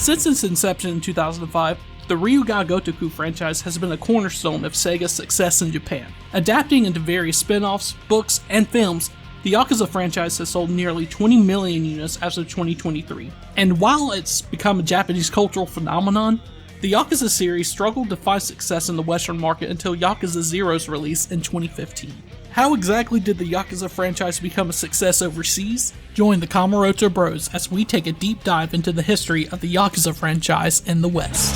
Since its inception in 2005, the Ryuga Gotoku franchise has been a cornerstone of Sega's success in Japan. Adapting into various spin-offs, books, and films, the Yakuza franchise has sold nearly 20 million units as of 2023. And while it's become a Japanese cultural phenomenon, the Yakuza series struggled to find success in the Western market until Yakuza 0's release in 2015. How exactly did the Yakuza franchise become a success overseas? Join the Kamurocho Bros as we take a deep dive into the history of the Yakuza franchise in the West.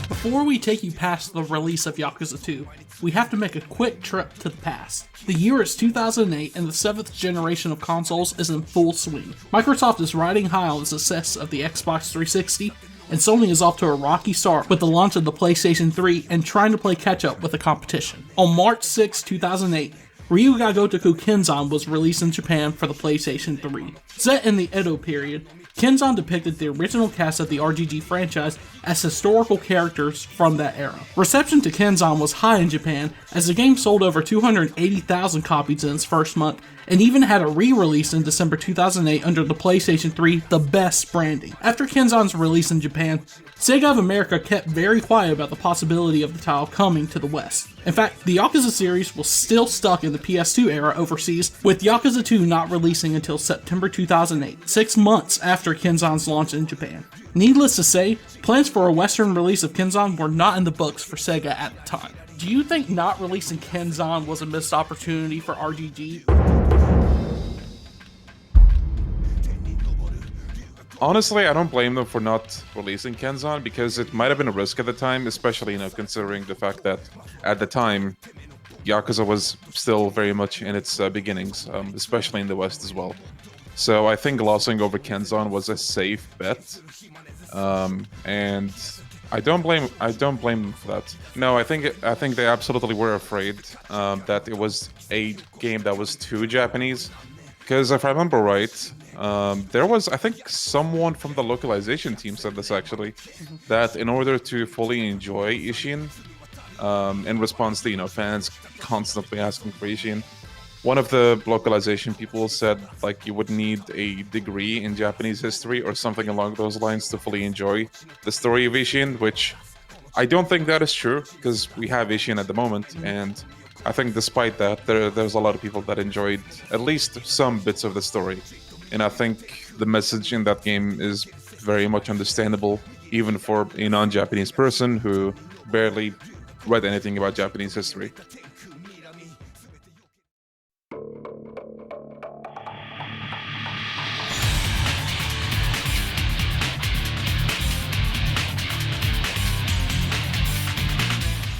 Before we take you past the release of Yakuza 2, we have to make a quick trip to the past. The year is 2008 and the 7th generation of consoles is in full swing. Microsoft is riding high on the success of the Xbox 360, and Sony is off to a rocky start with the launch of the PlayStation 3 and trying to play catch up with the competition. On March 6, 2008, Ryuga Gotoku Kenzan was released in Japan for the PlayStation 3. Set in the Edo period, Kenzan depicted the original cast of the RGG franchise as historical characters from that era. Reception to Kenzan was high in Japan, as the game sold over 280,000 copies in its first month, and even had a re-release in December 2008 under the PlayStation 3 The Best branding. After Kenzan's release in Japan, Sega of America kept very quiet about the possibility of the title coming to the West. In fact, the Yakuza series was still stuck in the PS2 era overseas, with Yakuza 2 not releasing until September 2008, 6 months after Kenzan's launch in Japan. Needless to say, plans for a Western release of Kenzan were not in the books for Sega at the time. Do you think not releasing Kenzan was a missed opportunity for RGG? Honestly, I don't blame them for not releasing Kenzan, because it might have been a risk at the time, especially, considering the fact that at the time, Yakuza was still very much in its beginnings, especially in the West as well. So I think glossing over Kenzan was a safe bet, and I don't blame them for that. No, I think they absolutely were afraid that it was a game that was too Japanese, because if I remember right, there was, I think, someone from the localization team said this actually, that in order to fully enjoy Ishin, in response to fans constantly asking for Ishin, one of the localization people said you would need a degree in Japanese history or something along those lines to fully enjoy the story of Ishin, which I don't think that is true, because we have Ishin at the moment, and I think despite that, there's a lot of people that enjoyed at least some bits of the story. And I think the message in that game is very much understandable, even for a non-Japanese person who barely read anything about Japanese history.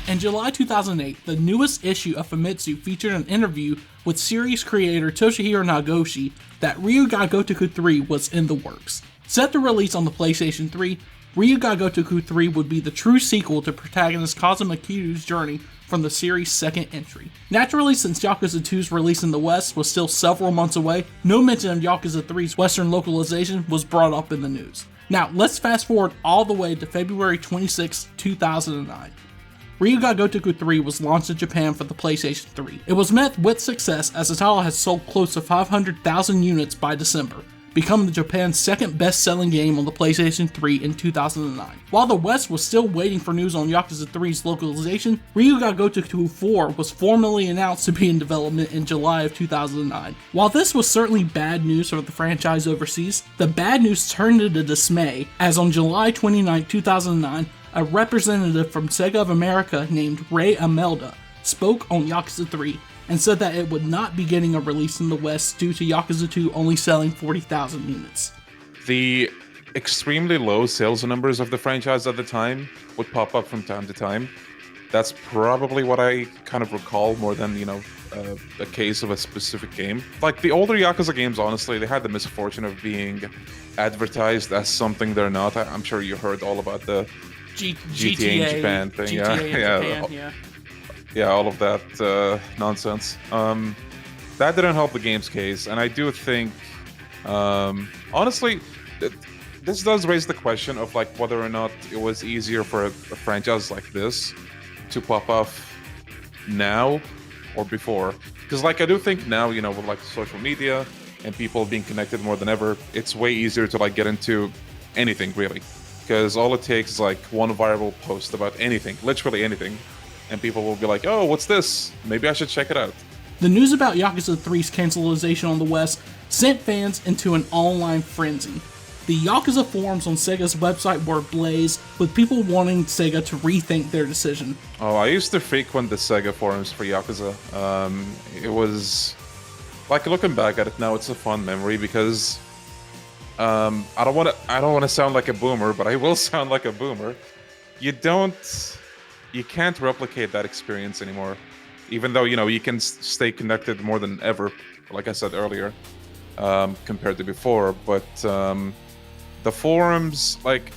In July 2008, the newest issue of Famitsu featured an interview with series creator Toshihiro Nagoshi that Ryuga Gotoku 3 was in the works. Set to release on the PlayStation 3, Ryuga Gotoku 3 would be the true sequel to protagonist Kazuma Kiryu's journey from the series' second entry. Naturally, since Yakuza 2's release in the West was still several months away, no mention of Yakuza 3's Western localization was brought up in the news. Now, let's fast forward all the way to February 26, 2009. Ryuga Gotoku 3 was launched in Japan for the PlayStation 3. It was met with success, as the title has sold close to 500,000 units by December, becoming Japan's second best-selling game on the PlayStation 3 in 2009. While the West was still waiting for news on Yakuza 3's localization, Ryuga Gotoku 4 was formally announced to be in development in July of 2009. While this was certainly bad news for the franchise overseas, the bad news turned into dismay, as on July 29, 2009, a representative from Sega of America named Ray Amelda spoke on Yakuza 3 and said that it would not be getting a release in the West due to Yakuza 2 only selling 40,000 units. The extremely low sales numbers of the franchise at the time would pop up from time to time. That's probably what I kind of recall more than, a case of a specific game. The older Yakuza games, honestly, they had the misfortune of being advertised as something they're not. I'm sure you heard all about the GTA in Japan thing. Yeah, all of that nonsense. That didn't help the game's case, and I do think, honestly, this does raise the question of like whether or not it was easier for a franchise like this to pop off now or before. Because like I do think now, with like social media and people being connected more than ever, it's way easier to like get into anything really. Because all it takes is like one viral post about anything, literally anything, and people will be like, oh, what's this? Maybe I should check it out. The news about Yakuza 3's cancellation on the West sent fans into an online frenzy. The Yakuza forums on Sega's website were ablaze, with people wanting Sega to rethink their decision. Oh, I used to frequent the Sega forums for Yakuza. It was like looking back at it now, it's a fun memory because I don't want to sound like a boomer, but I will sound like a boomer. You can't replicate that experience anymore, even though you can stay connected more than ever, like I said earlier, compared to before. But the forums, like,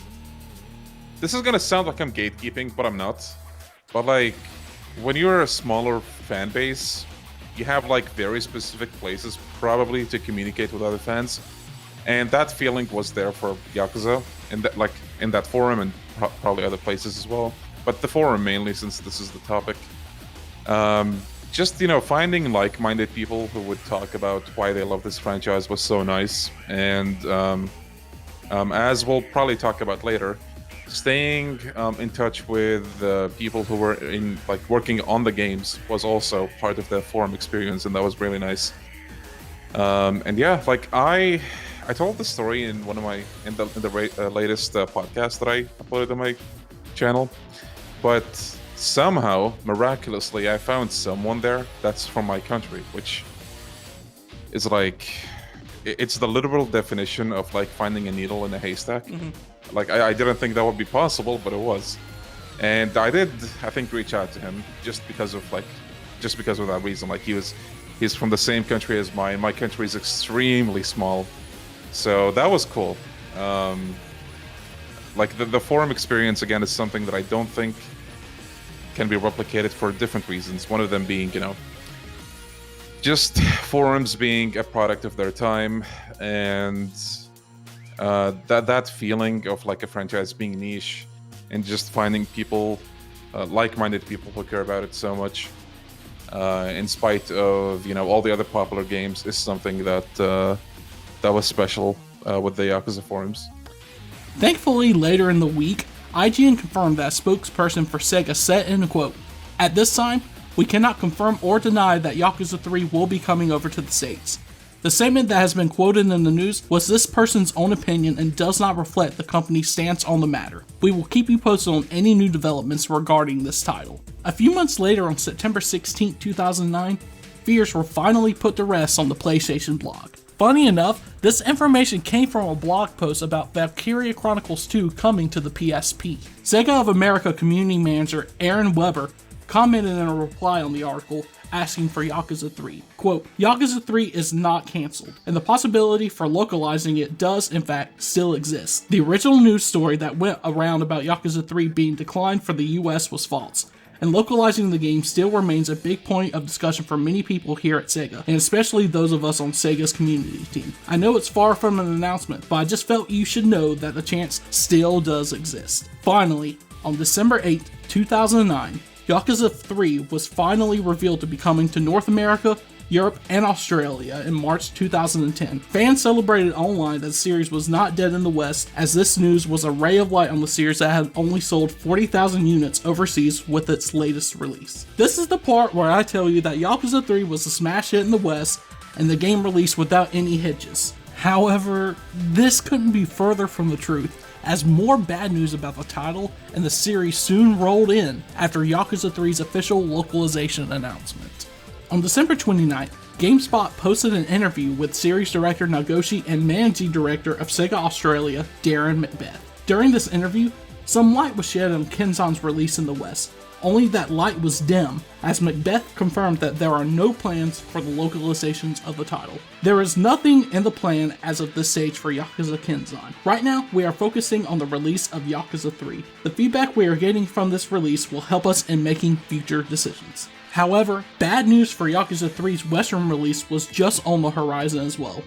this is gonna sound like I'm gatekeeping, but I'm not. But like, when you're a smaller fan base, you have like very specific places probably to communicate with other fans, and that feeling was there for Yakuza, and that like in that forum and probably other places as well. But the forum mainly, since this is the topic. Just finding like-minded people who would talk about why they love this franchise was so nice, and as we'll probably talk about later, staying in touch with people who were working on the games was also part of the forum experience, and that was really nice. And yeah, like I told the story in one of my the latest podcast that I uploaded on my channel, but somehow miraculously I found someone there that's from my country, which is like, it's the literal definition of like finding a needle in a haystack. Like I didn't think that would be possible, but it was. And I think reach out to him just because of that reason. Like he's from the same country as mine. My country is extremely small, so that was cool. Like the forum experience again is something that I don't think can be replicated for different reasons. One of them being, just forums being a product of their time, and that feeling of like a franchise being niche, and just finding people, like-minded people who care about it so much, in spite of all the other popular games, is something that was special with the Yakuza forums. Thankfully, later in the week, IGN confirmed that a spokesperson for Sega said in a quote, "At this time, we cannot confirm or deny that Yakuza 3 will be coming over to the States." The statement that has been quoted in the news was this person's own opinion and does not reflect the company's stance on the matter. We will keep you posted on any new developments regarding this title. A few months later, on September 16, 2009, fears were finally put to rest on the PlayStation blog. Funny enough, this information came from a blog post about Valkyria Chronicles 2 coming to the PSP. Sega of America community manager Aaron Weber commented in a reply on the article asking for Yakuza 3. Quote, "Yakuza 3 is not cancelled, and the possibility for localizing it does in fact still exist. The original news story that went around about Yakuza 3 being declined for the US was false, and localizing the game still remains a big point of discussion for many people here at Sega, and especially those of us on Sega's community team. I know it's far from an announcement, but I just felt you should know that the chance still does exist." Finally, on December 8, 2009, Yakuza 3 was finally revealed to be coming to North America, Europe, and Australia in March 2010. Fans celebrated online that the series was not dead in the West, as this news was a ray of light on the series that had only sold 40,000 units overseas with its latest release. This is the part where I tell you that Yakuza 3 was a smash hit in the West, and the game released without any hitches. However, this couldn't be further from the truth, as more bad news about the title and the series soon rolled in after Yakuza 3's official localization announcement. On December 29th, GameSpot posted an interview with series director Nagoshi and managing director of Sega Australia, Darren Macbeth. During this interview, some light was shed on Kenzan's release in the West, only that light was dim, as Macbeth confirmed that there are no plans for the localizations of the title. There is nothing in the plan as of this stage for Yakuza Kenzan. Right now, we are focusing on the release of Yakuza 3. The feedback we are getting from this release will help us in making future decisions. However, bad news for Yakuza 3's Western release was just on the horizon as well.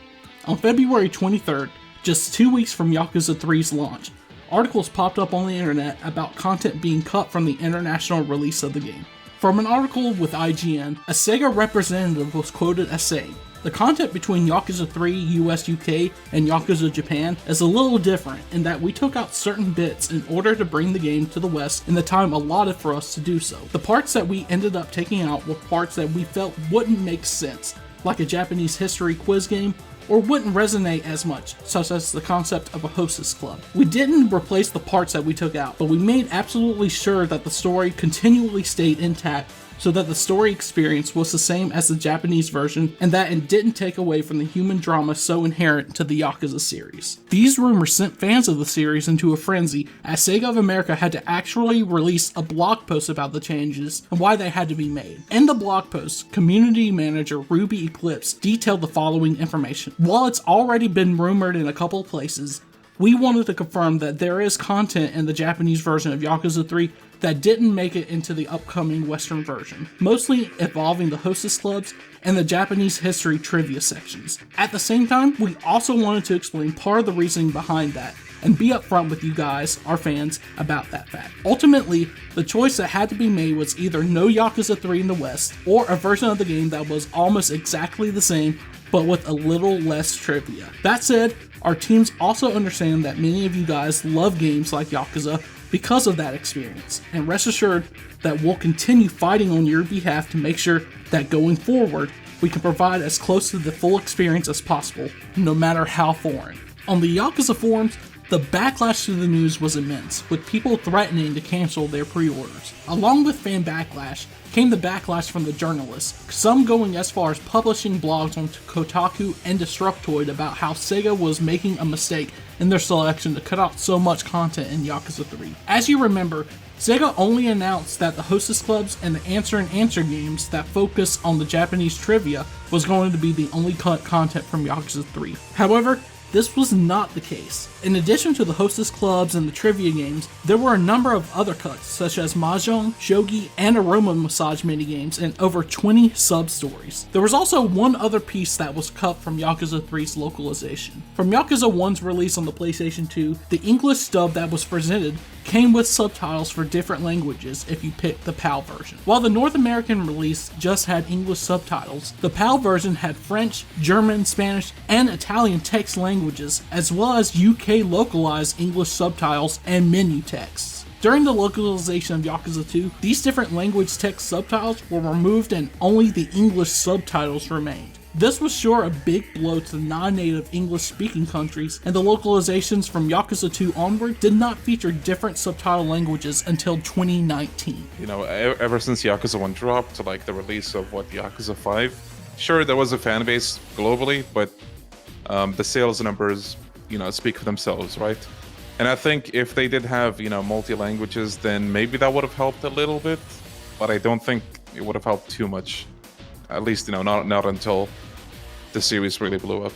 On February 23rd, Just 2 weeks from Yakuza 3's launch, articles popped up on the internet about content being cut from the international release of the game. From an article with IGN, a Sega representative was quoted as saying, "The content between Yakuza 3 US UK and Yakuza Japan is a little different in that we took out certain bits in order to bring the game to the West in the time allotted for us to do so. The parts that we ended up taking out were parts that we felt wouldn't make sense, like a Japanese history quiz game, or wouldn't resonate as much, such as the concept of a hostess club. We didn't replace the parts that we took out, but we made absolutely sure that the story continually stayed intact so that the story experience was the same as the Japanese version and that it didn't take away from the human drama so inherent to the Yakuza series." These rumors sent fans of the series into a frenzy as Sega of America had to actually release a blog post about the changes and why they had to be made. In the blog post, community manager Ruby Eclipse detailed the following information. "While it's already been rumored in a couple places, we wanted to confirm that there is content in the Japanese version of Yakuza 3 that didn't make it into the upcoming Western version, mostly involving the hostess clubs and the Japanese history trivia sections. At the same time, we also wanted to explain part of the reasoning behind that and be upfront with you guys, our fans, about that fact. Ultimately, the choice that had to be made was either no Yakuza 3 in the West, or a version of the game that was almost exactly the same, but with a little less trivia. That said, our teams also understand that many of you guys love games like Yakuza because of that experience, and rest assured that we'll continue fighting on your behalf to make sure that going forward, we can provide as close to the full experience as possible, no matter how foreign." On the Yakuza forums, the backlash to the news was immense, with people threatening to cancel their pre-orders. Along with fan backlash came the backlash from the journalists, some going as far as publishing blogs on Kotaku and Destructoid about how Sega was making a mistake in their selection to cut out so much content in Yakuza 3. As you remember, Sega only announced that the hostess clubs and the answer and answer games that focus on the Japanese trivia was going to be the only cut content from Yakuza 3. However, this was not the case. In addition to the hostess clubs and the trivia games, there were a number of other cuts, such as Mahjong, Shogi, and aroma massage minigames, and over 20 sub-stories. There was also one other piece that was cut from Yakuza 3's localization. From Yakuza 1's release on the PlayStation 2, the English dub that was presented came with subtitles for different languages if you picked the PAL version. While the North American release just had English subtitles, the PAL version had French, German, Spanish, and Italian text languages, as well as UK localized English subtitles and menu texts. During the localization of Yakuza 2, these different language text subtitles were removed and only the English subtitles remained. This was sure a big blow to the non-native English-speaking countries, and the localizations from Yakuza 2 onward did not feature different subtitle languages until 2019. You know, ever since Yakuza 1 dropped to like the release of Yakuza 5, sure there was a fan base globally, but the sales numbers, speak for themselves, right? And I think if they did have, multi-languages, then maybe that would have helped a little bit, but I don't think it would have helped too much. At least, not until the series really blew up.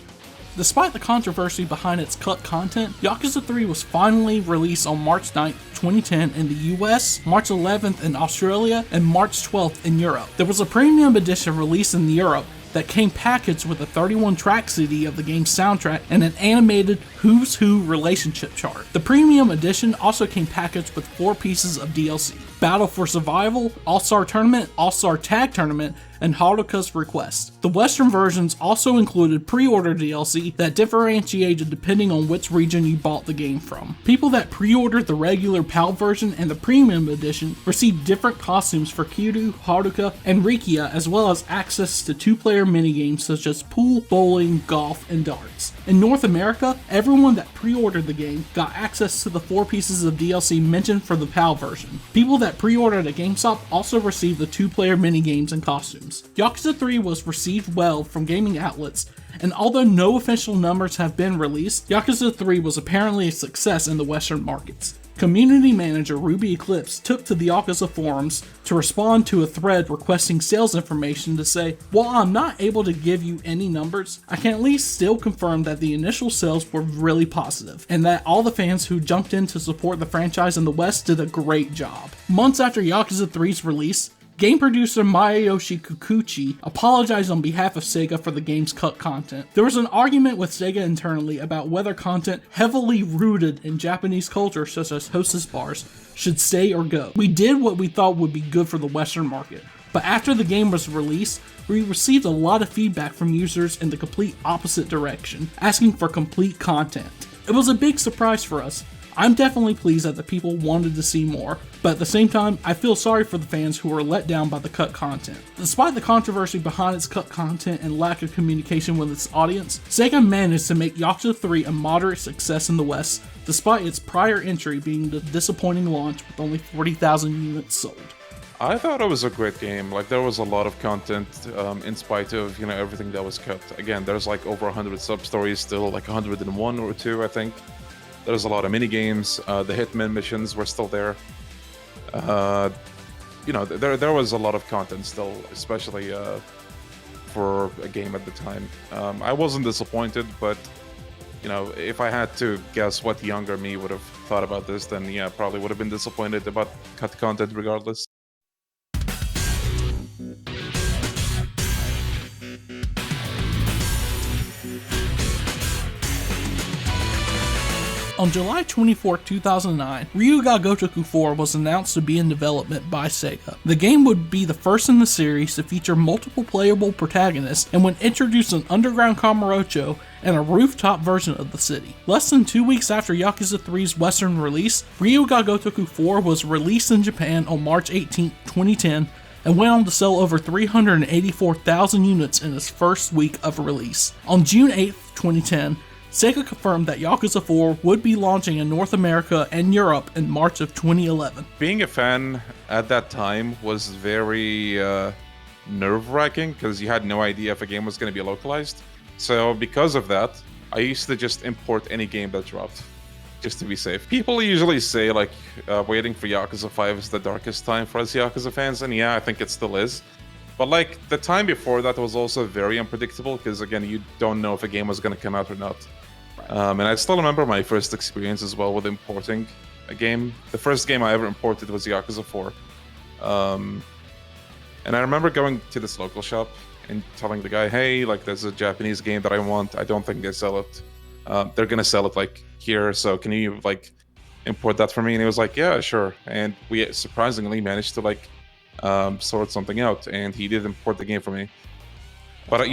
Despite the controversy behind its cut content, Yakuza 3 was finally released on March 9, 2010 in the US, March 11th in Australia, and March 12th in Europe. There was a premium edition released in Europe that came packaged with a 31-track CD of the game's soundtrack and an animated Who's Who relationship chart. The premium edition also came packaged with 4 pieces of DLC: Battle for Survival, All-Star Tournament, All-Star Tag Tournament, and Haruka's Request. The Western versions also included pre-order DLC that differentiated depending on which region you bought the game from. People that pre-ordered the regular PAL version and the premium edition received different costumes for Kiryu, Haruka, and Rikia, as well as access to 2-player minigames such as pool, bowling, golf, and darts. In North America, everyone that pre-ordered the game got access to the 4 pieces of DLC mentioned for the PAL version. People that pre-ordered at GameStop also received the 2-player minigames and costumes. Yakuza 3 was received well from gaming outlets, and although no official numbers have been released, Yakuza 3 was apparently a success in the Western markets. Community manager Ruby Eclipse took to the Yakuza forums to respond to a thread requesting sales information to say, "While I'm not able to give you any numbers, I can at least still confirm that the initial sales were really positive, and that all the fans who jumped in to support the franchise in the West did a great job." Months after Yakuza 3's release, Game producer Masayoshi Kikuchi apologized on behalf of Sega for the game's cut content. There was an argument with Sega internally about whether content heavily rooted in Japanese culture, such as hostess bars, should stay or go. We did what we thought would be good for the Western market. But after the game was released, we received a lot of feedback from users in the complete opposite direction, asking for complete content. It was a big surprise for us. I'm definitely pleased that the people wanted to see more, but at the same time, I feel sorry for the fans who were let down by the cut content. Despite the controversy behind its cut content and lack of communication with its audience, Sega managed to make Yakuza 3 a moderate success in the West, despite its prior entry being the disappointing launch with only 40,000 units sold. I thought it was a great game. Like, there was a lot of content in spite of, everything that was cut. Again, there's like over 100 sub-stories still, like 101 or 2, I think. There's a lot of mini-games. The Hitman missions were still there. There was a lot of content still, especially for a game at the time. I wasn't disappointed, but, if I had to guess what younger me would have thought about this, then yeah, probably would have been disappointed about cut content regardless. On July 24, 2009, Ryuga Gotoku 4 was announced to be in development by Sega. The game would be the first in the series to feature multiple playable protagonists and would introduce an underground Kamurocho and a rooftop version of the city. Less than 2 weeks after Yakuza 3's Western release, Ryuga Gotoku 4 was released in Japan on March 18, 2010, and went on to sell over 384,000 units in its first week of release. On June 8, 2010, Sega confirmed that Yakuza 4 would be launching in North America and Europe in March of 2011. Being a fan at that time was very nerve-wracking because you had no idea if a game was going to be localized. So because of that, I used to just import any game that dropped, just to be safe. People usually say like waiting for Yakuza 5 is the darkest time for us Yakuza fans, and yeah, I think it still is. But like the time before that was also very unpredictable because again, you don't know if a game was going to come out or not. And I still remember my first experience as well with importing a game. The first game I ever imported was Yakuza 4. And I remember going to this local shop and telling the guy, hey, like there's a Japanese game that I want. I don't think they sell it. They're going to sell it like here. So can you like import that for me? And he was like, yeah, sure. And we surprisingly managed to like sort something out. And he did import the game for me. But,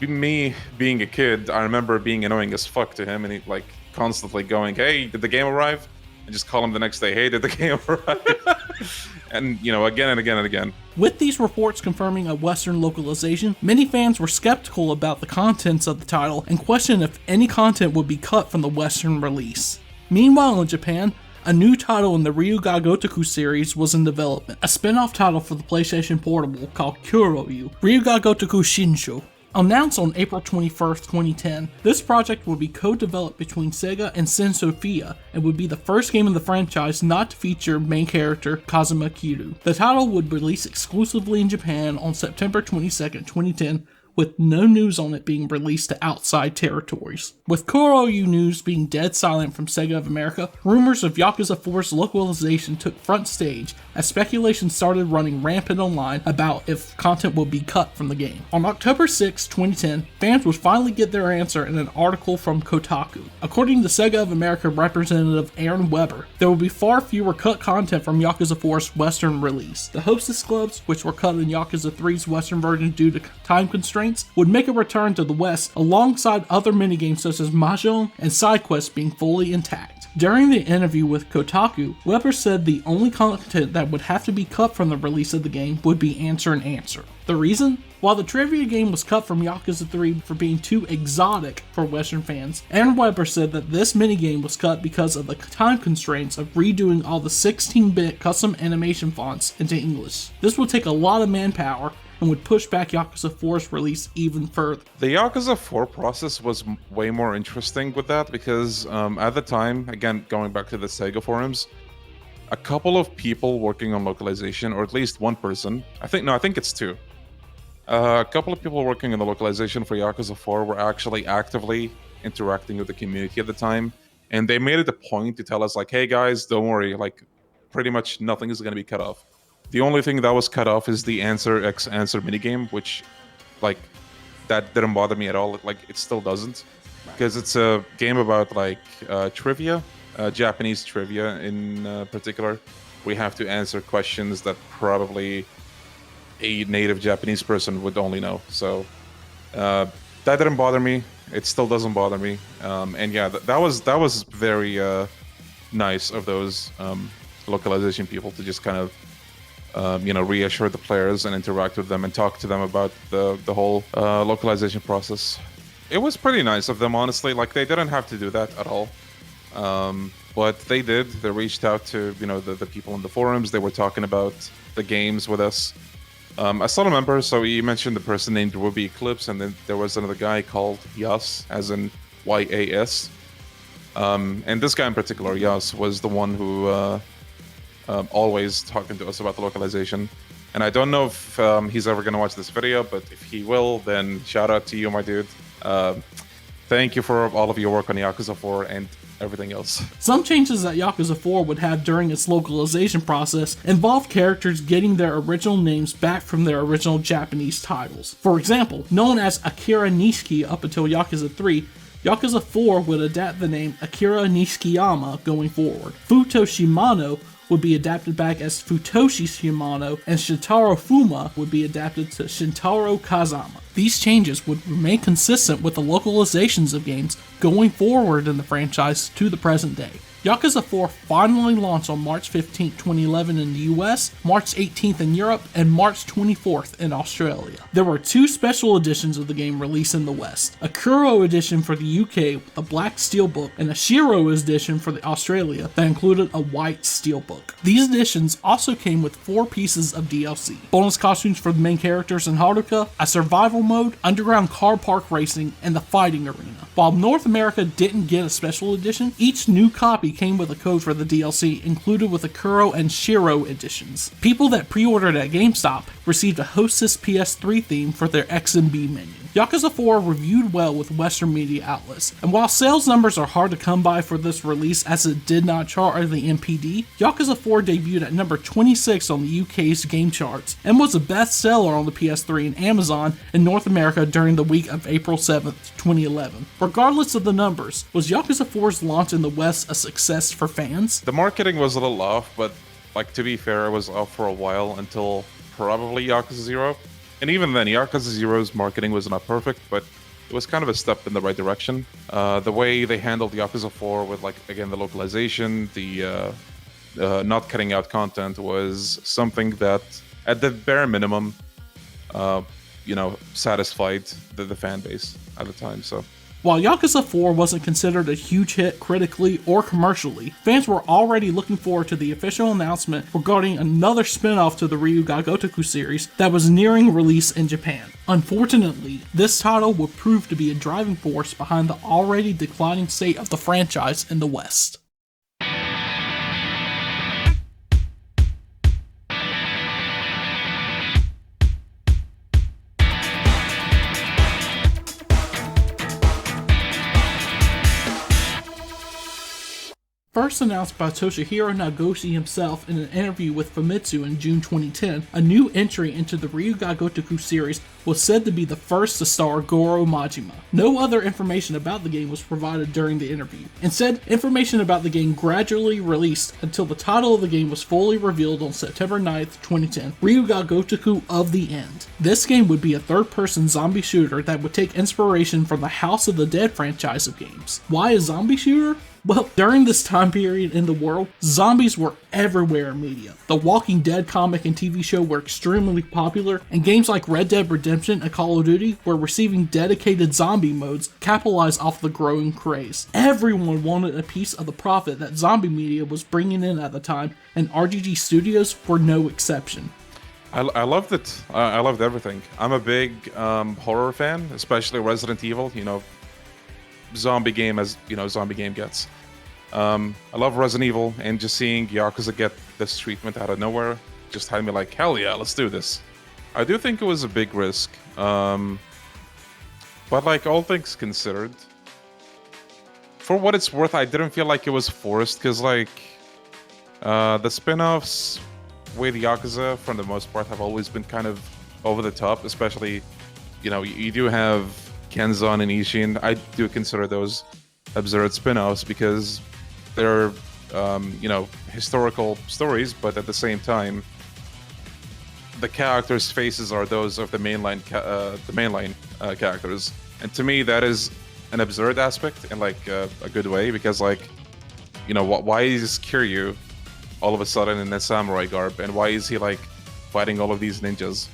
me being a kid, I remember being annoying as fuck to him and he like constantly going, hey, did the game arrive? And just call him the next day, hey, did the game arrive? And, again and again and again. With these reports confirming a Western localization, many fans were skeptical about the contents of the title and questioned if any content would be cut from the Western release. Meanwhile, in Japan, a new title in the Ryuga Gotoku series was in development, a spin-off title for the PlayStation Portable called Kyoryu, Ryuga Gotoku Shinsho. Announced on April 21st, 2010, this project would be co-developed between Sega and Sen Sophia and would be the first game in the franchise not to feature main character Kazuma Kiryu. The title would release exclusively in Japan on September 22nd, 2010, with no news on it being released to outside territories. With Kyoryu news being dead silent from Sega of America, rumors of Yakuza 4's localization took front stage as speculation started running rampant online about if content would be cut from the game. On October 6, 2010, fans would finally get their answer in an article from Kotaku. According to Sega of America representative Aaron Weber, there will be far fewer cut content from Yakuza 4's Western release. The Hostess Clubs, which were cut in Yakuza 3's Western version due to time constraints, would make a return to the West alongside other minigames such as Mahjong and side quests being fully intact. During the interview with Kotaku, Weber said the only content that would have to be cut from the release of the game would be Answer and Answer. The reason? While the trivia game was cut from Yakuza 3 for being too exotic for Western fans, Aaron Weber said that this minigame was cut because of the time constraints of redoing all the 16-bit custom animation fonts into English. This would take a lot of manpower and would push back Yakuza 4's release even further. The Yakuza 4 process was way more interesting with that because at the time, again, going back to the Sega forums, a couple of people working on localization, or at least one person, I think it's two. A couple of people working on the localization for Yakuza 4 were actually actively interacting with the community at the time, and they made it a point to tell us like, hey guys, don't worry, like pretty much nothing is going to be cut off. The only thing that was cut off is the answer X answer minigame, which, like, that didn't bother me at all. Like, it still doesn't, because it's a game about like trivia, Japanese trivia in particular. We have to answer questions that probably a native Japanese person would only know. So that didn't bother me. It still doesn't bother me. And yeah, that was very nice of those localization people to just kind of reassure the players and interact with them and talk to them about the whole localization process. It was pretty nice of them, honestly. Like, they didn't have to do that at all, but they did. They reached out to the people in the forums. They were talking about the games with us. I still remember. So you mentioned the person named Ruby Eclipse, and then there was another guy called Yas, as in YAS. And this guy in particular, Yas, was the one who always talking to us about the localization. And I don't know if he's ever going to watch this video, but if he will, then shout out to you, my dude. Thank you for all of your work on Yakuza 4 and everything else. Some changes that Yakuza 4 would have during its localization process involved characters getting their original names back from their original Japanese titles. For example, known as Akira Nishiki up until Yakuza 3, Yakuza 4 would adapt the name Akira Nishikiyama going forward. Futo Shimano would be adapted back as Futoshi Shimano, and Shintaro Fuma would be adapted to Shintaro Kazama. These changes would remain consistent with the localizations of games going forward in the franchise to the present day. Yakuza 4 finally launched on March 15, 2011 in the US, March 18th in Europe, and March 24th in Australia. There were two special editions of the game released in the West, a Kuro edition for the UK with a black steelbook, and a Shiro edition for the Australia that included a white steelbook. These editions also came with 4 pieces of DLC, bonus costumes for the main characters in Haruka, a survival mode, underground car park racing, and the fighting arena. While North America didn't get a special edition, each new copy came with a code for the DLC included with the Kuro and Shiro editions. People that pre-ordered at GameStop received a Hostess PS3 theme for their X and B menu. Yakuza 4 reviewed well with Western media outlets, and while sales numbers are hard to come by for this release as it did not chart on the NPD, Yakuza 4 debuted at number 26 on the UK's game charts and was a bestseller on the PS3 and Amazon in North America during the week of April 7th, 2011. Regardless of the numbers, was Yakuza 4's launch in the West a success for fans? The marketing was a little off, but like, to be fair, it was off for a while until probably Yakuza 0. And even then, Yakuza 0's marketing was not perfect, but it was kind of a step in the right direction. The way they handled Yakuza 4 with, like, again, the localization, the not cutting out content was something that, at the bare minimum, satisfied the fan base at the time. So, while Yakuza 4 wasn't considered a huge hit critically or commercially, fans were already looking forward to the official announcement regarding another spin-off to the Ryu ga Gotoku series that was nearing release in Japan. Unfortunately, this title would prove to be a driving force behind the already declining state of the franchise in the West. First announced by Toshihiro Nagoshi himself in an interview with Famitsu in June 2010, a new entry into the Ryu ga Gotoku series was said to be the first to star Goro Majima. No other information about the game was provided during the interview. Instead, information about the game gradually released until the title of the game was fully revealed on September 9th, 2010, Ryu ga Gotoku of the End. This game would be a third-person zombie shooter that would take inspiration from the House of the Dead franchise of games. Why a zombie shooter? Well, during this time period in the world, zombies were everywhere in media. The Walking Dead comic and TV show were extremely popular, and games like Red Dead Redemption and Call of Duty were receiving dedicated zombie modes capitalized off the growing craze. Everyone wanted a piece of the profit that zombie media was bringing in at the time, and RGG Studios were no exception. I loved it. I loved everything. I'm a big horror fan, especially Resident Evil. Zombie game as zombie game gets. I love Resident Evil, and just seeing Yakuza get this treatment out of nowhere just had me like, hell yeah, let's do this. I do think it was a big risk, but like, all things considered, for what it's worth, I didn't feel like it was forced, because like the spin-offs with Yakuza, for the most part, have always been kind of over the top, especially, you do have Kenzan and Ishin. I do consider those absurd spin-offs because they're, historical stories, but at the same time, the characters' faces are those of the mainline characters. And to me, that is an absurd aspect in like a good way, because why is Kiryu all of a sudden in a samurai garb, and why is he like fighting all of these ninjas?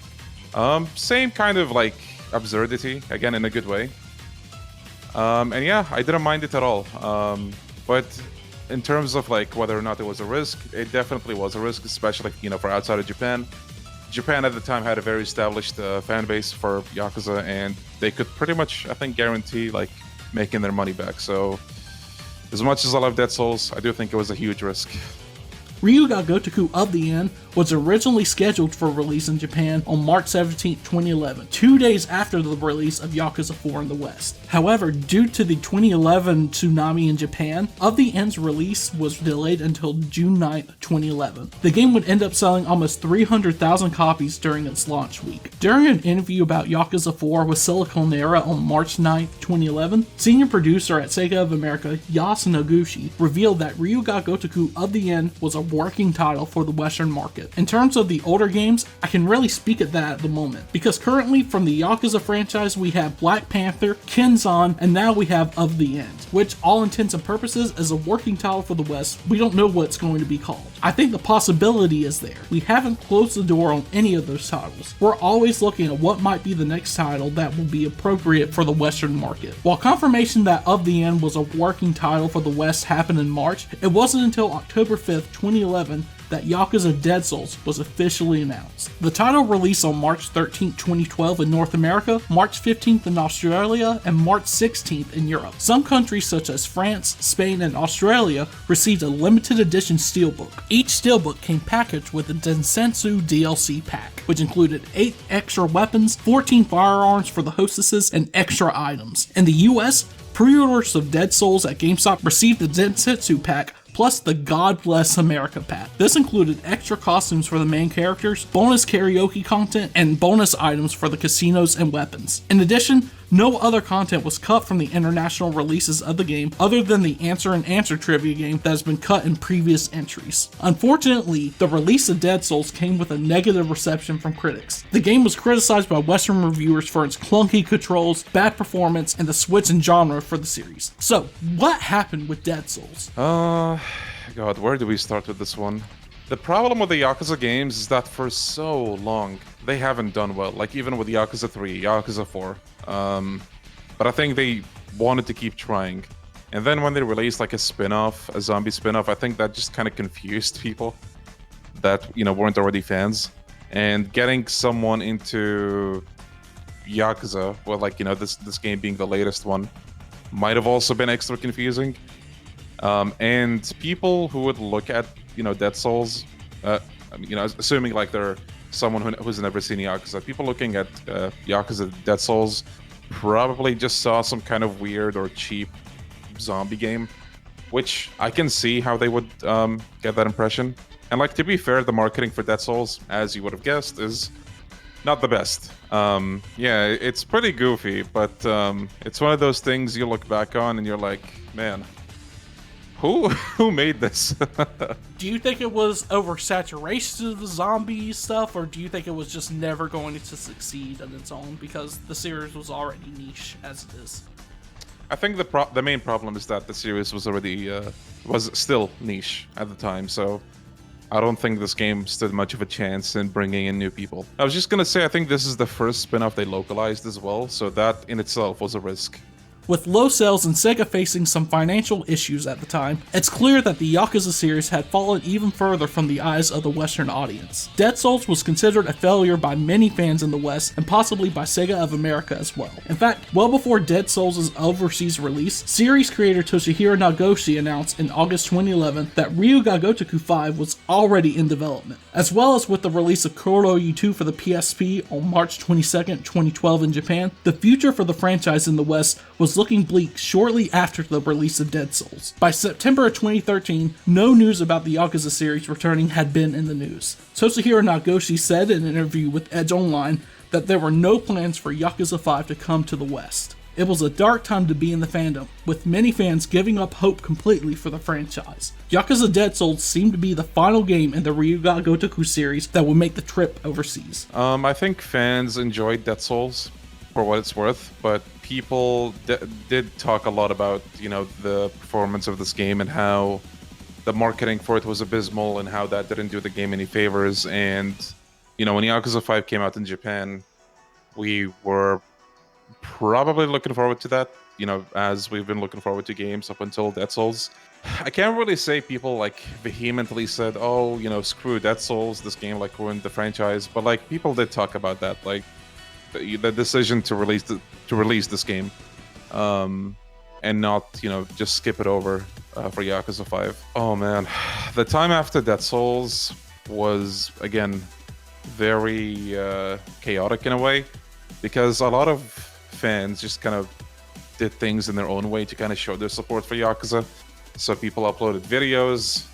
Same kind of like absurdity, again in a good way. And yeah, I didn't mind it at all. But in terms of like whether or not it was a risk, it definitely was a risk, especially for outside of Japan. Japan at the time had a very established fan base for Yakuza, and they could pretty much, I think, guarantee like making their money back. So as much as I love Dead Souls, I do think it was a huge risk. Ryuga Gotoku of the End was originally scheduled for release in Japan on March 17, 2011, 2 days after the release of Yakuza 4 in the West. However, due to the 2011 tsunami in Japan, Of the End's release was delayed until June 9, 2011. The game would end up selling almost 300,000 copies during its launch week. During an interview about Yakuza 4 with Siliconera on March 9, 2011, senior producer at Sega of America, Yas Noguchi, revealed that Ryuga Gotoku of the End was a working title for the Western market. In terms of the older games, I can really speak at that at the moment, because currently from the Yakuza franchise we have Black Panther, Kenzan, and now we have Of the End, which all intents and purposes is a working title for the West. We don't know what it's going to be called. I think the possibility is there. We haven't closed the door on any of those titles. We're always looking at what might be the next title that will be appropriate for the Western market. While confirmation that Of the End was a working title for the West happened in March, it wasn't until October 5th, 2011 that Yakuza Dead Souls was officially announced. The title released on March 13, 2012 in North America, March 15th in Australia, and March 16th in Europe. Some countries such as France, Spain, and Australia received a limited edition steelbook. Each steelbook came packaged with a Densetsu DLC pack, which included 8 extra weapons, 14 firearms for the hostesses, and extra items. In the US, pre-orders of Dead Souls at GameStop received the Densetsu pack plus the God Bless America pack. This included extra costumes for the main characters, bonus karaoke content, and bonus items for the casinos and weapons. In addition, no other content was cut from the international releases of the game other than the Answer and Answer trivia game that has been cut in previous entries. Unfortunately, the release of Dead Souls came with a negative reception from critics. The game was criticized by Western reviewers for its clunky controls, bad performance, and the switch in genre for the series. So, what happened with Dead Souls? God, where do we start with this one? The problem with the Yakuza games is that for so long, they haven't done well. Like even with Yakuza 3, Yakuza 4. But I think they wanted to keep trying. And then when they released like a spin-off, a zombie spin-off, I think that just kind of confused people that, weren't already fans. And getting someone into Yakuza, well, like, this game being the latest one, might have also been extra confusing. And people who would look at, Dead Souls, assuming like they're someone who's never seen Yakuza, people looking at Yakuza Dead Souls probably just saw some kind of weird or cheap zombie game, which I can see how they would get that impression. And like, to be fair, the marketing for Dead Souls, as you would have guessed, is not the best. Yeah, it's pretty goofy, but it's one of those things you look back on and you're like, man, who made this? Do you think it was oversaturation of the zombie stuff, or do you think it was just never going to succeed on its own because the series was already niche as it is? I think the main problem is that the series was already was still niche at the time, so I don't think this game stood much of a chance in bringing in new people. I was just gonna say, I think this is the first spin-off they localized as well, so that in itself was a risk. With low sales and Sega facing some financial issues at the time, it's clear that the Yakuza series had fallen even further from the eyes of the Western audience. Dead Souls was considered a failure by many fans in the West, and possibly by Sega of America as well. In fact, well before Dead Souls' overseas release, series creator Toshihiro Nagoshi announced in August 2011 that Ryuga Gotoku 5 was already in development. As well as with the release of Kuroyu 2 for the PSP on March 22, 2012 in Japan, the future for the franchise in the West was was looking bleak shortly after the release of Dead Souls. By September of 2013, no news about the Yakuza series returning had been in the news. Toshihiro Nagoshi said in an interview with Edge Online that there were no plans for Yakuza 5 to come to the West. It was a dark time to be in the fandom, with many fans giving up hope completely for the franchise. Yakuza Dead Souls seemed to be the final game in the Ryuga Gotoku series that would make the trip overseas. I think fans enjoyed Dead Souls for what it's worth, but people did talk a lot about, the performance of this game and how the marketing for it was abysmal and how that didn't do the game any favors. And, when Yakuza 5 came out in Japan, we were probably looking forward to that, as we've been looking forward to games up until Dead Souls. I can't really say people vehemently said, oh, screw Dead Souls, this game ruined the franchise, but people did talk about that, the decision to release this game, and not just skip it over for Yakuza 5. Oh man, the time after Dead Souls was again very chaotic in a way, because a lot of fans just kind of did things in their own way to kind of show their support for Yakuza. So people uploaded videos,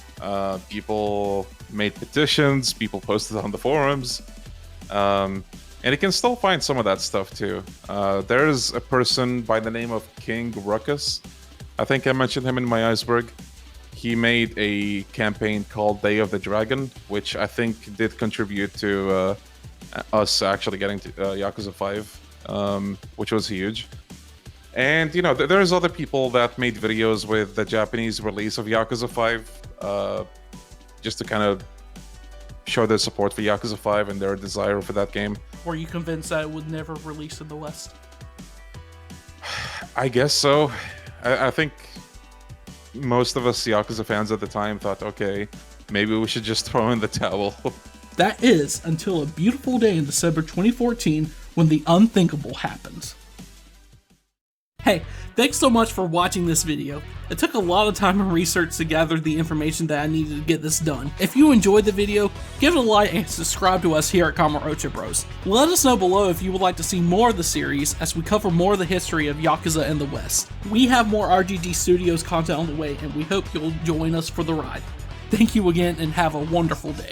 people made petitions, people posted on the forums, and you can still find some of that stuff too. There's a person by the name of King Ruckus. I think I mentioned him in my iceberg. He made a campaign called Day of the Dragon, which I think did contribute to us actually getting to Yakuza 5. Which was huge. And, there's other people that made videos with the Japanese release of Yakuza 5, just to kind of show their support for Yakuza 5 and their desire for that game. Were you convinced that it would never release in the West? I guess so. I think most of us Yakuza fans at the time thought, okay, maybe we should just throw in the towel. That is, until a beautiful day in December 2014, when the unthinkable happened. Hey, thanks so much for watching this video. It took a lot of time and research to gather the information that I needed to get this done. If you enjoyed the video, give it a like and subscribe to us here at Kamurocho Bros. Let us know below if you would like to see more of the series as we cover more of the history of Yakuza in the West. We have more RGG Studios content on the way, and we hope you'll join us for the ride. Thank you again and have a wonderful day.